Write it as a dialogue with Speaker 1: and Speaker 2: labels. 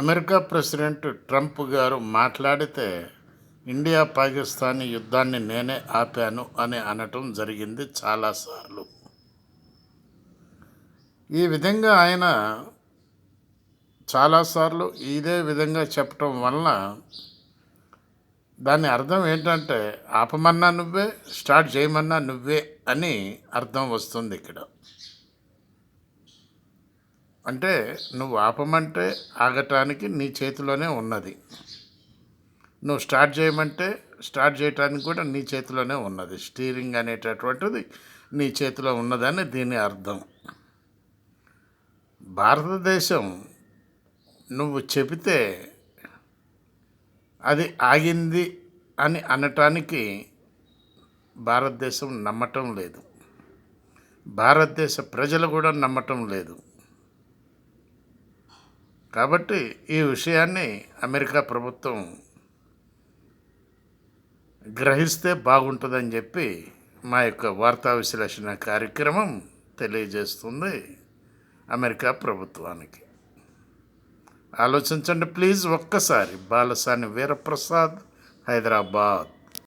Speaker 1: America president Trump గారు మాట్లాడితే India Pakistan యుద్ధాన్ని నేనే ఆపాను అని అనటం జరిగింది చాలాసార్లు. ఈ విధంగా ఆయన చాలాసార్లు ఇదే విధంగా చెప్పటం వలన దాని అర్థం ఏంటంటే ఆపమన్నా నువ్వే, స్టార్ట్ చేయమన్నా నువ్వే అని అర్థం వస్తుంది ఇక్కడ. అంటే నువ్వు ఆపమంటే ఆగటానికి నీ చేతిలోనే ఉన్నది, నువ్వు స్టార్ట్ చేయమంటే స్టార్ట్ చేయటానికి కూడా నీ చేతిలోనే ఉన్నది. స్టీరింగ్ అనేటటువంటిది నీ చేతిలో ఉన్నదని దీని అర్థం. భారతదేశం నువ్వు చెబితే అది ఆగింది అని అనటానికి భారతదేశం నమ్మటం లేదు, భారతదేశ ప్రజలు కూడా నమ్మటం లేదు. కాబట్టి ఈ విషయాన్ని అమెరికా ప్రభుత్వం గ్రహిస్తే బాగుంటుందని చెప్పి మా యొక్క వార్తా విశ్లేషణ కార్యక్రమం తెలియజేస్తుంది అమెరికా ప్రభుత్వానికి. ఆలోచించండి ప్లీజ్ ఒక్కసారి. బాలసాని వీరప్రసాద్, హైదరాబాద్.